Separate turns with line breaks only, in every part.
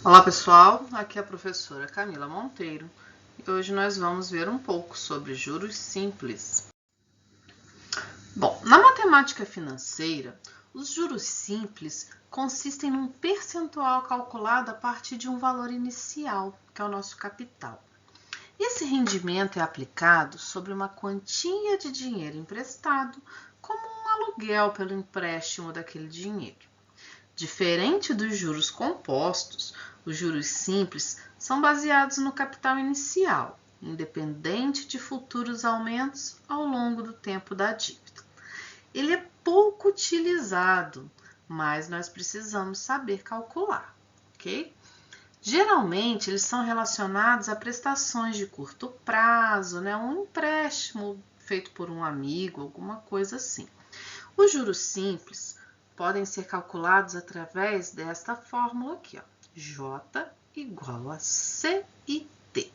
Olá pessoal, aqui é a professora Camila Monteiro e hoje nós vamos ver um pouco sobre juros simples. Bom, na matemática financeira, os juros simples consistem num percentual calculado a partir de um valor inicial, que é o nosso capital. Esse rendimento é aplicado sobre uma quantia de dinheiro emprestado, como um aluguel pelo empréstimo daquele dinheiro. Diferente dos juros compostos, os juros simples são baseados no capital inicial, independente de futuros aumentos ao longo do tempo da dívida. Ele é pouco utilizado, mas nós precisamos saber calcular, ok? Geralmente, eles são relacionados a prestações de curto prazo, um empréstimo feito por um amigo, alguma coisa assim. Os juros simples podem ser calculados através desta fórmula aqui, ó, J igual a CIT.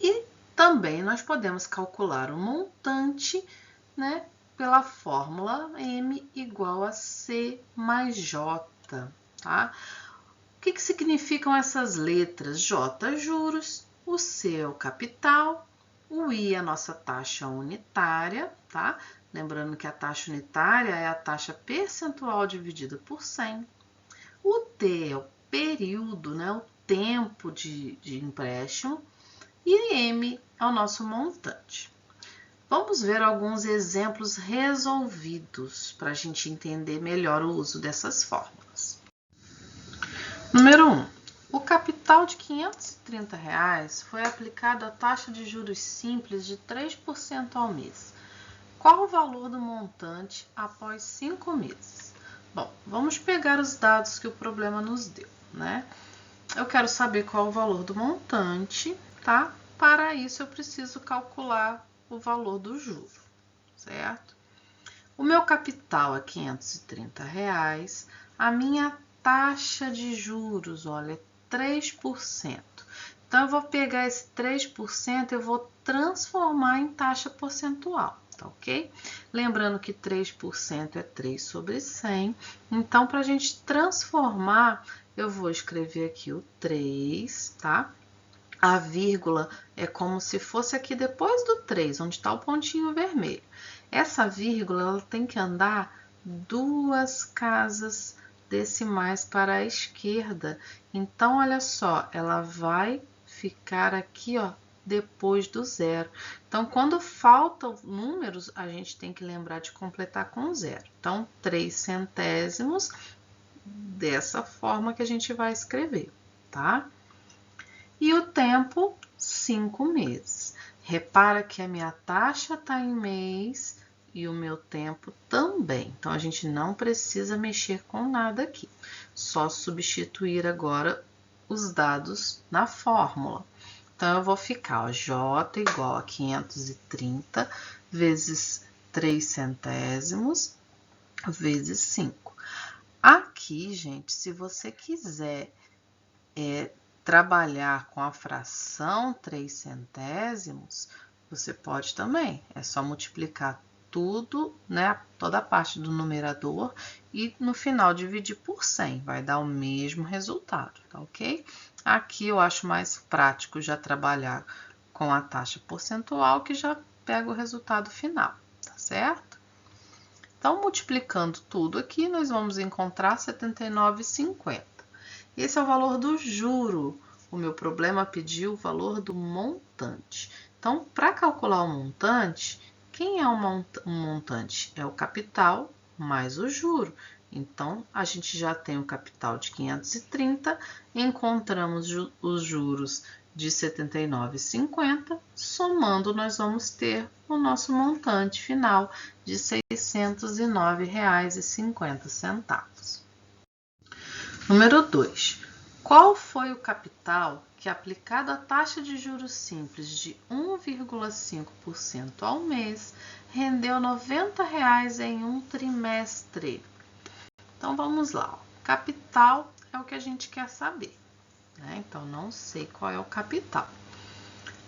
E também nós podemos calcular o montante, pela fórmula M igual a C mais J, tá? O que significam essas letras? J, juros, o C é o capital, o I é a nossa taxa unitária, tá? Lembrando que a taxa unitária é a taxa percentual dividida por 100. O T é o período, o tempo de empréstimo. E M é o nosso montante. Vamos ver alguns exemplos resolvidos para a gente entender melhor o uso dessas fórmulas. Número 1. O capital de R$ 530 foi aplicado a taxa de juros simples de 3% ao mês. Qual o valor do montante após 5 meses? Bom, vamos pegar os dados que o problema nos deu, Eu quero saber qual o valor do montante, tá? Para isso eu preciso calcular o valor do juro, certo? O meu capital é R$ 530, a minha taxa de juros, olha, é 3%. Então, eu vou pegar esse 3% e eu vou transformar em taxa percentual, tá ok? Lembrando que 3% é 3 sobre 100. Então, para a gente transformar, eu vou escrever aqui o 3, tá? A vírgula é como se fosse aqui depois do 3, onde está o pontinho vermelho. Essa vírgula ela tem que andar 2 casas decimais para a esquerda. Então, olha só, ela vai ficar aqui, ó, depois do zero. Então, quando faltam números, a gente tem que lembrar de completar com zero. Então, 3 centésimos, dessa forma que a gente vai escrever, tá? E o tempo, 5 meses. Repara que a minha taxa está em mês e o meu tempo também. Então, a gente não precisa mexer com nada aqui. Só substituir agora os dados na fórmula. Então, eu vou ficar, ó, J igual a 530 vezes 3 centésimos vezes 5. Aqui, gente, se você quiser trabalhar com a fração 3 centésimos, você pode também. É só multiplicar tudo, toda a parte do numerador e no final dividir por 100. Vai dar o mesmo resultado, tá ok? Aqui eu acho mais prático já trabalhar com a taxa percentual, que já pega o resultado final, tá certo? Então, multiplicando tudo aqui, nós vamos encontrar 79,50. Esse é o valor do juro. O meu problema pediu o valor do montante. Então, para calcular o montante, quem é um montante? É o capital mais o juro. Então, a gente já tem o capital de 530, encontramos os juros de 79,50, somando nós vamos ter o nosso montante final de R$ 609,50. Número 2. Qual foi o capital que, aplicado à taxa de juros simples de 1,5% ao mês, rendeu R$ 90 em um trimestre? Então, vamos lá. Capital é o que a gente quer saber, Então, não sei qual é o capital.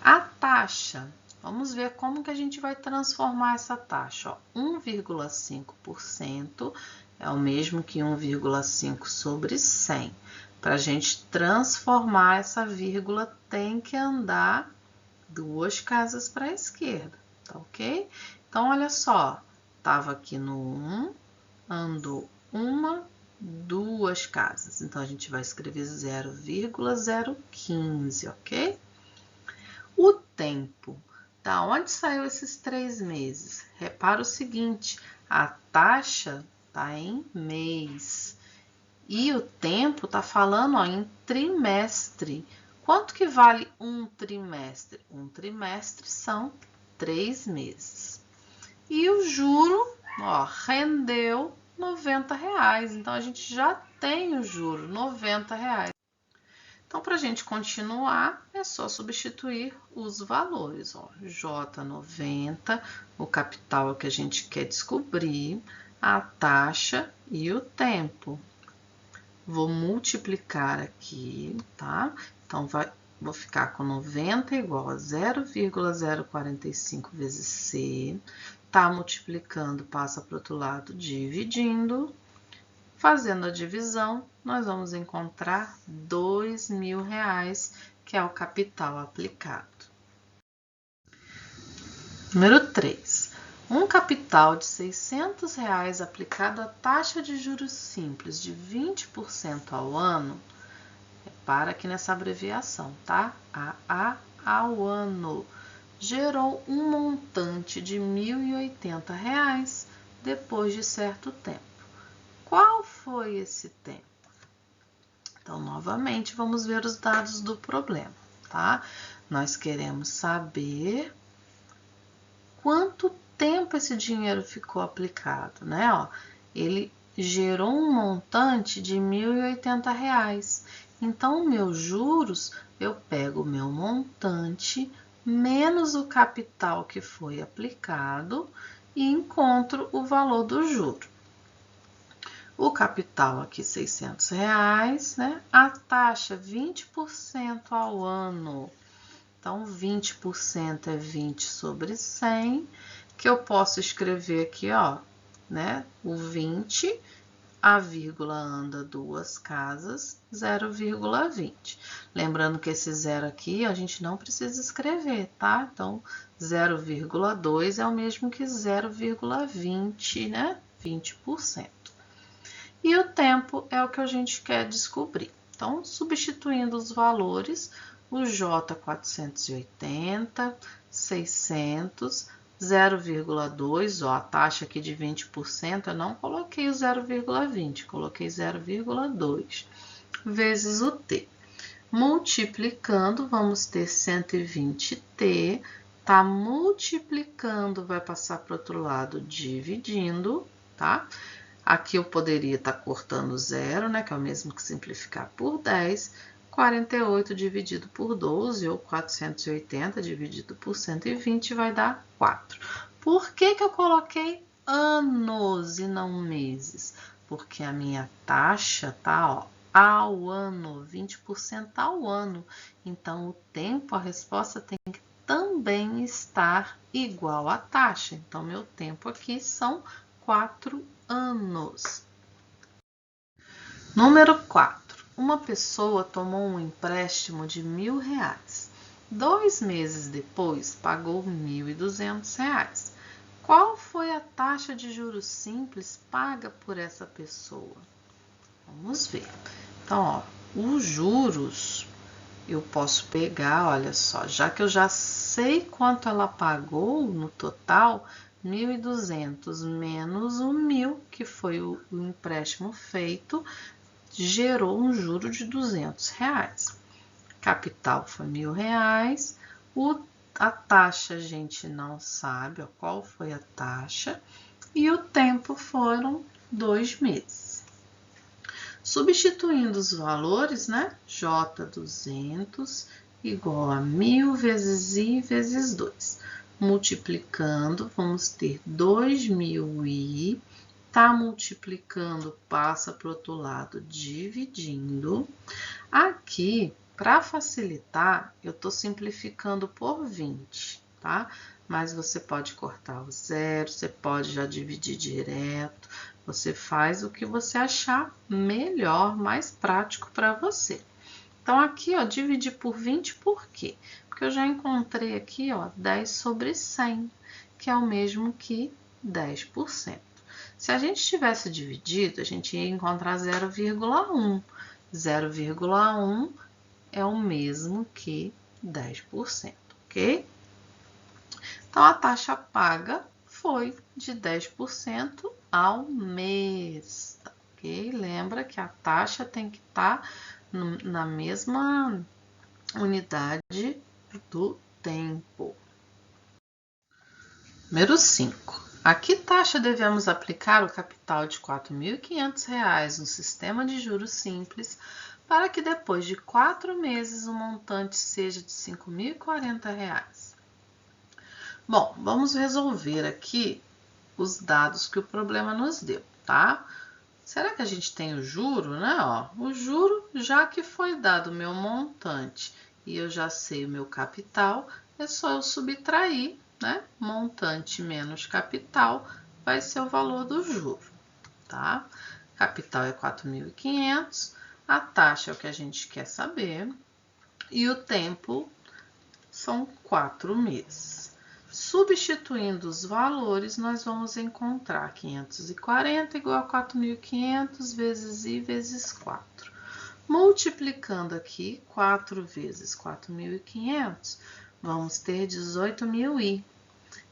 A taxa, vamos ver como que a gente vai transformar essa taxa. 1,5% é o mesmo que 1,5 sobre 100. Para a gente transformar essa vírgula, tem que andar 2 casas para a esquerda, tá ok? Então, olha só, estava aqui no 1, andou 2 casas. Então, a gente vai escrever 0,015, ok? O tempo. Da onde saiu esses 3 meses? Repara o seguinte, a taxa está em mês. E o tempo está falando em trimestre. Quanto que vale um trimestre? Um trimestre são 3 meses. E o juro, rendeu R$90. Então, a gente já tem o juro, R$90. Então, para a gente continuar, é só substituir os valores. J90, o capital que a gente quer descobrir, a taxa e o tempo. Vou multiplicar aqui, tá? Então, vou ficar com 90 igual a 0,045 vezes C. Tá multiplicando, passa para o outro lado, dividindo. Fazendo a divisão, nós vamos encontrar R$2.000, que é o capital aplicado. Número 3. Um capital de R$600 aplicado à taxa de juros simples de 20% ao ano, repara aqui nessa abreviação, tá? AA ao ano, gerou um montante de R$1.080 depois de certo tempo. Qual foi esse tempo? Então, novamente, vamos ver os dados do problema, tá? Nós queremos saber quanto tempo esse dinheiro ficou aplicado, né? Ele gerou um montante de R$1.080. Então, meus juros, eu pego o meu montante menos o capital que foi aplicado e encontro o valor do juro. O capital aqui, R$600, né? A taxa, 20% ao ano. Então, 20% é 20 sobre 100, que eu posso escrever aqui, né? O 20, a vírgula anda 2 casas, 0,20. Lembrando que esse zero aqui, a gente não precisa escrever, tá? Então, 0,2 é o mesmo que 0,20, né? 20%. E o tempo é o que a gente quer descobrir. Então, substituindo os valores, o J 480, 600, 0,2, a taxa aqui de 20%, eu não coloquei o 0,20, coloquei 0,2, vezes o T. Multiplicando, vamos ter 120T, tá multiplicando, vai passar para o outro lado, dividindo, tá? Aqui eu poderia estar cortando zero, né, que é o mesmo que simplificar por 10, 48 dividido por 12, ou 480 dividido por 120, vai dar 4. Por que que eu coloquei anos e não meses? Porque a minha taxa tá, ao ano, 20% ao ano. Então, o tempo, a resposta tem que também estar igual à taxa. Então, meu tempo aqui são 4 anos. Número 4. Uma pessoa tomou um empréstimo de R$1.000. 2 meses depois, pagou R$1.200. Qual foi a taxa de juros simples paga por essa pessoa? Vamos ver. Então, os juros, eu posso pegar, olha só, já que eu já sei quanto ela pagou no total, 1.200 menos o 1.000, que foi o empréstimo feito, gerou um juro de R$200. Capital foi R$1.000. A taxa a gente não sabe qual foi a taxa. E o tempo foram 2 meses. Substituindo os valores, né? J200 igual a 1.000 vezes I vezes 2. Multiplicando, vamos ter 2.000i, tá multiplicando, passa para o outro lado, dividindo. Aqui, para facilitar, eu estou simplificando por 20, tá? Mas você pode cortar o zero, você pode já dividir direto, Você faz o que você achar melhor, mais prático para você. Então, aqui, ó, dividir por 20 por quê? Porque eu já encontrei aqui, ó, 10 sobre 100, que é o mesmo que 10%. Se a gente tivesse dividido, a gente ia encontrar 0,1. 0,1 é o mesmo que 10%, ok? Então, a taxa paga foi de 10% ao mês, ok? Lembra que a taxa tem que estar na mesma unidade do tempo. Número 5. A que taxa devemos aplicar o capital de R$ 4.500 no sistema de juros simples para que depois de 4 meses o montante seja de R$ 5.040? Bom, vamos resolver aqui os dados que o problema nos deu, tá? Será que a gente tem o juro, né? Ó, o juro, já que foi dado o meu montante e eu já sei o meu capital, é só eu subtrair, né? Montante menos capital vai ser o valor do juro, tá? Capital é 4.500, a taxa é o que a gente quer saber e o tempo são 4 meses. Substituindo os valores, nós vamos encontrar 540 igual a 4.500 vezes I vezes 4. Multiplicando aqui 4 vezes 4.500, vamos ter 18.000I.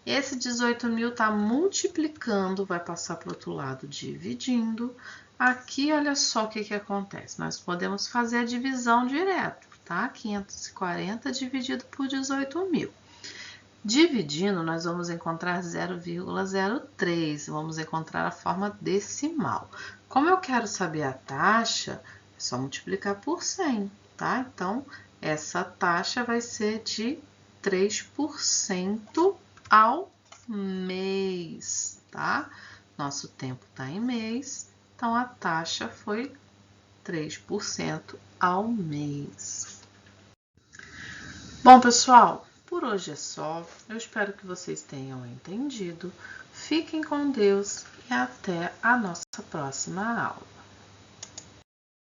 Esse 18.000 está multiplicando, vai passar para o outro lado dividindo. Aqui, olha só o que acontece. Nós podemos fazer a divisão direto, tá? 540 dividido por 18.000. Dividindo, nós vamos encontrar 0,03, vamos encontrar a forma decimal. Como eu quero saber a taxa, é só multiplicar por 100, tá? Então, essa taxa vai ser de 3% ao mês, tá? Nosso tempo está em mês, então a taxa foi 3% ao mês. Bom, pessoal, por hoje é só. Eu espero que vocês tenham entendido. Fiquem com Deus e até a nossa próxima aula.